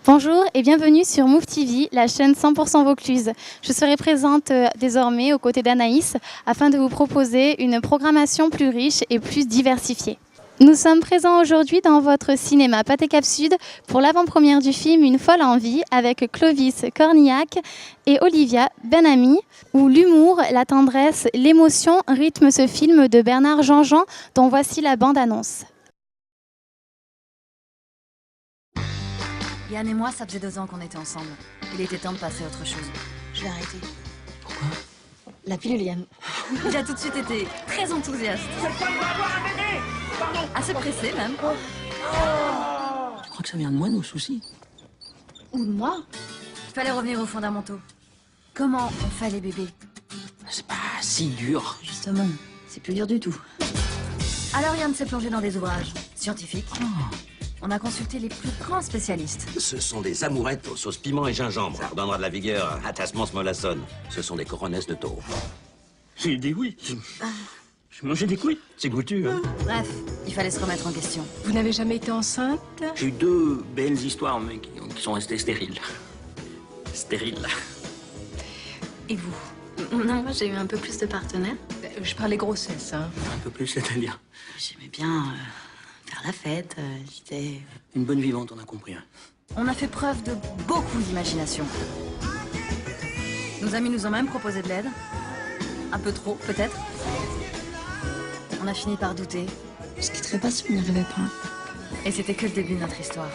Bonjour et bienvenue sur Move TV, la chaîne 100% Vaucluse. Je serai présente désormais aux côtés d'Anaïs afin de vous proposer une programmation plus riche et plus diversifiée. Nous sommes présents aujourd'hui dans votre cinéma Pathé Cap Sud pour l'avant-première du film Une folle envie avec Clovis Cornillac et Olivia Benamy, où l'humour, la tendresse, l'émotion rythment ce film de Bernard Jean-Jean dont voici la bande-annonce. Yann et moi, ça faisait 2 ans qu'on était ensemble. Il était temps de passer à autre chose. Je vais arrêter. Pourquoi? La pilule, Yann. Il a tout de suite été très enthousiaste. Assez pressé, même. Tu crois que ça vient de moi, nos soucis? Ou de moi? Il fallait revenir aux fondamentaux. Comment on fait les bébés? C'est pas si dur. Justement, c'est plus dur du tout. Alors Yann s'est plongé dans des ouvrages scientifiques. On a consulté les plus grands spécialistes. Ce sont des amourettes aux sauces piment et gingembre. Ça redonnera de la vigueur à Tasmans Mollason. Ce sont des coronesses de taureau. J'ai eu des couilles. J'ai mangé des couilles. C'est goûtu, hein? Bref, il fallait se remettre en question. Vous n'avez jamais été enceinte? J'ai eu 2 belles histoires, mais qui sont restées stériles. Stériles. Et vous? Non, moi j'ai eu un peu plus de partenaires. Je parlais grossesse, hein. Un peu plus, c'est-à-dire J'aimais bien faire la fête. J'étais... une bonne vivante, on a compris. Hein. On a fait preuve de beaucoup d'imagination. Nos amis nous ont même proposé de l'aide. Un peu trop, peut-être. On a fini par douter. Je quitterais pas si on n'y arrivait pas. Et c'était que le début de notre histoire.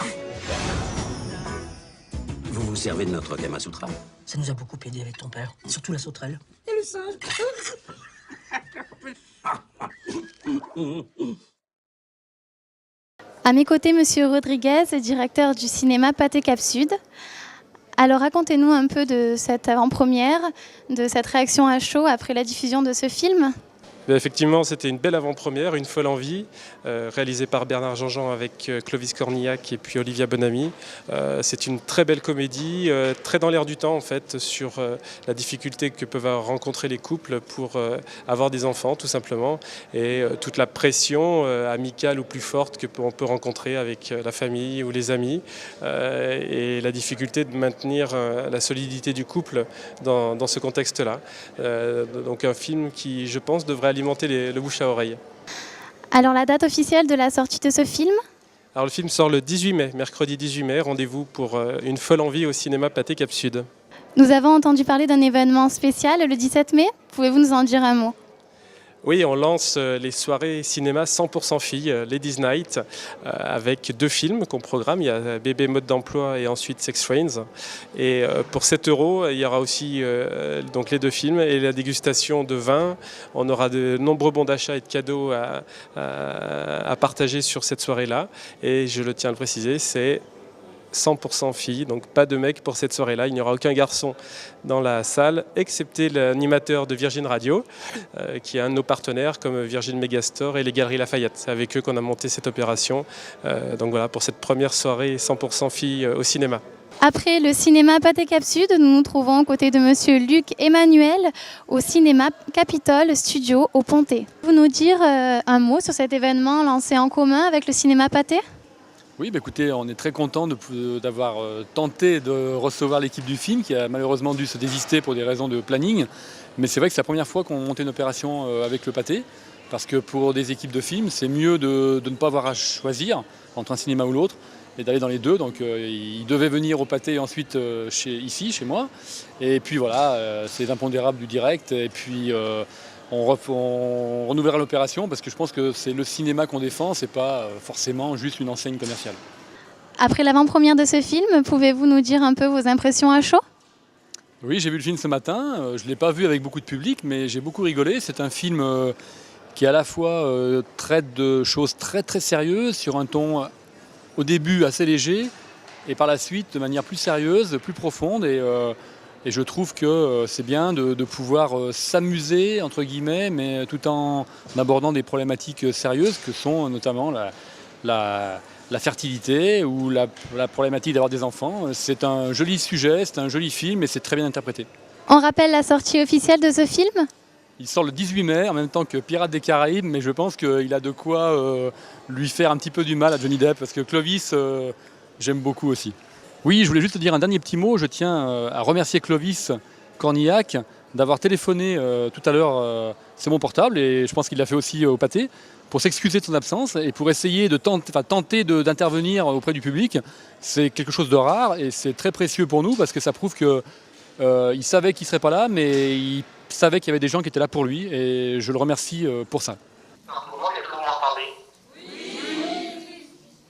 Vous vous servez de notre Kama Sutra? Ça nous a beaucoup aidé avec ton père, surtout la sauterelle. À mes côtés, Monsieur Rodriguez, directeur du cinéma Pathé Cap Sud. Alors racontez-nous un peu de cette avant-première, de cette réaction à chaud après la diffusion de ce film. Effectivement, c'était une belle avant-première, Une folle envie, réalisée par Bernard Jean-Jean avec Clovis Cornillac et puis Olivia Benamy. C'est une très belle comédie, très dans l'air du temps en fait, sur la difficulté que peuvent rencontrer les couples pour avoir des enfants tout simplement, et toute la pression amicale ou plus forte qu'on peut rencontrer avec la famille ou les amis, et la difficulté de maintenir la solidité du couple dans ce contexte-là. Donc un film qui, je pense, devrait alimenter le bouche à oreille. Alors la date officielle de la sortie de ce film? Alors le film sort le 18 mai, mercredi 18 mai. Rendez-vous pour Une folle envie au cinéma Pathé Cap Sud. Nous avons entendu parler d'un événement spécial le 17 mai. Pouvez-vous nous en dire un mot? Oui, on lance les soirées cinéma 100% filles, Ladies Night, avec 2 films qu'on programme. Il y a Bébé mode d'emploi et ensuite Sex Friends. Et pour 7 €, il y aura aussi donc les 2 films et la dégustation de vin. On aura de nombreux bons d'achat et de cadeaux à partager sur cette soirée-là. Et je le tiens à le préciser, c'est 100% filles, donc pas de mecs pour cette soirée-là. Il n'y aura aucun garçon dans la salle, excepté l'animateur de Virgin Radio, qui est un de nos partenaires, comme Virgin Megastore et les Galeries Lafayette. C'est avec eux qu'on a monté cette opération. Donc voilà, pour cette première soirée 100% filles au cinéma. Après le cinéma Pathé Cap Sud, nous nous trouvons aux côtés de Monsieur Luc Emmanuel au cinéma Capitole Studio au Pontet. Vous nous dire un mot sur cet événement lancé en commun avec le cinéma Pathé? Oui, écoutez, on est très content d'avoir tenté de recevoir l'équipe du film qui a malheureusement dû se désister pour des raisons de planning. Mais c'est vrai que c'est la première fois qu'on montait une opération avec le Pathé, parce que pour des équipes de films, c'est mieux de ne pas avoir à choisir entre un cinéma ou l'autre et d'aller dans les deux. Donc ils devaient venir au Pathé ensuite ici, chez moi. Et puis voilà, c'est l'impondérable du direct. Et puis on renouvellera l'opération parce que je pense que c'est le cinéma qu'on défend, c'est pas forcément juste une enseigne commerciale. Après l'avant-première de ce film, pouvez-vous nous dire un peu vos impressions à chaud? Oui, j'ai vu le film ce matin. Je ne l'ai pas vu avec beaucoup de public, mais j'ai beaucoup rigolé. C'est un film qui à la fois traite de choses très très sérieuses sur un ton au début assez léger et par la suite de manière plus sérieuse, plus profonde. Et je trouve que c'est bien de pouvoir s'amuser, entre guillemets, mais tout en abordant des problématiques sérieuses que sont notamment la fertilité ou la problématique d'avoir des enfants. C'est un joli sujet, c'est un joli film et c'est très bien interprété. On rappelle la sortie officielle de ce film? Il sort le 18 mai, en même temps que Pirates des Caraïbes, mais je pense qu'il a de quoi lui faire un petit peu du mal à Johnny Depp, parce que Clovis, j'aime beaucoup aussi. Oui, je voulais juste te dire un dernier petit mot. Je tiens à remercier Clovis Cornillac d'avoir téléphoné tout à l'heure. C'est mon portable et je pense qu'il l'a fait aussi au pâté pour s'excuser de son absence et pour essayer de tenter d'intervenir auprès du public. C'est quelque chose de rare et c'est très précieux pour nous parce que ça prouve qu'il savait qu'il ne serait pas là, mais il savait qu'il y avait des gens qui étaient là pour lui et je le remercie pour ça. Est-ce que vous m'entendez? Oui.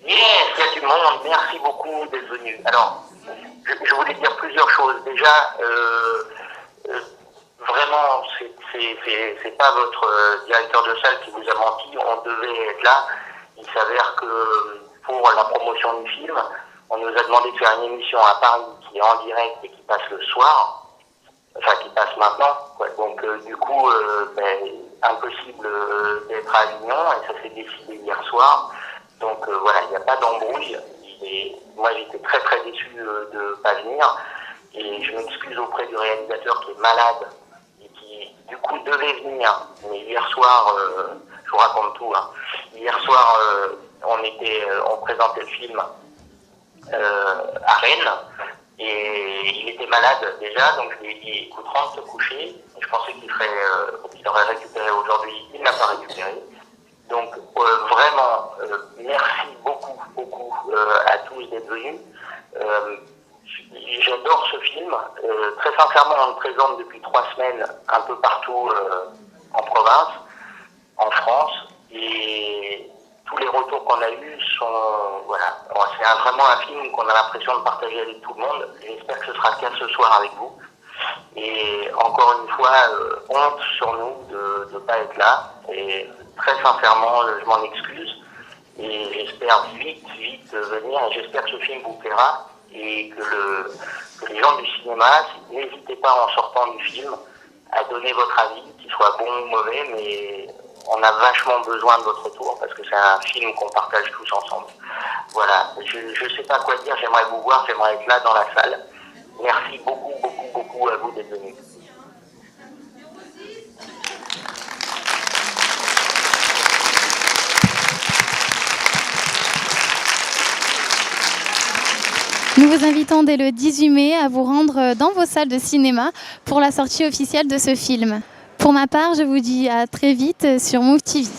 Yes, il y a du monde. Merci beaucoup d'être venu. Alors, je voulais dire plusieurs choses. Déjà, vraiment, c'est pas votre directeur de salle qui vous a menti. On devait être là. Il s'avère que pour la promotion du film, on nous a demandé de faire une émission à Paris qui est en direct et qui passe le soir. Enfin, qui passe maintenant. Ouais. Donc, du coup, impossible d'être à Avignon et ça s'est décidé hier soir. Donc, voilà, il n'y a pas d'embrouille. Moi, j'étais très très déçu de ne pas venir. Et je m'excuse auprès du réalisateur qui est malade et qui, du coup, devait venir. Mais hier soir, je vous raconte tout. Hein. Hier soir, on présentait le film à Rennes. Et il était malade déjà, donc je lui ai dit, écoute, rentre te coucher. Je pensais qu'il aurait récupéré aujourd'hui. Il n'a pas récupéré. Donc vraiment, merci beaucoup à tous d'être venus. J'adore ce film. Très sincèrement, on le présente depuis 3 semaines un peu partout en province, en France. Et tous les retours qu'on a eus sont... Voilà. C'est vraiment un film qu'on a l'impression de partager avec tout le monde. J'espère que ce sera le cas ce soir avec vous. Et encore une fois, honte sur nous de ne pas être là. Et très sincèrement, je m'en excuse. Et j'espère vite venir. Et j'espère que ce film vous plaira. Et que les gens du cinéma, n'hésitez pas en sortant du film à donner votre avis, qu'il soit bon ou mauvais, mais on a vachement besoin de votre retour parce que c'est un film qu'on partage tous ensemble. Voilà, je ne sais pas quoi dire, j'aimerais vous voir, j'aimerais être là dans la salle. Merci beaucoup à vous d'être venus. Nous vous invitons dès le 18 mai à vous rendre dans vos salles de cinéma pour la sortie officielle de ce film. Pour ma part, je vous dis à très vite sur Move TV.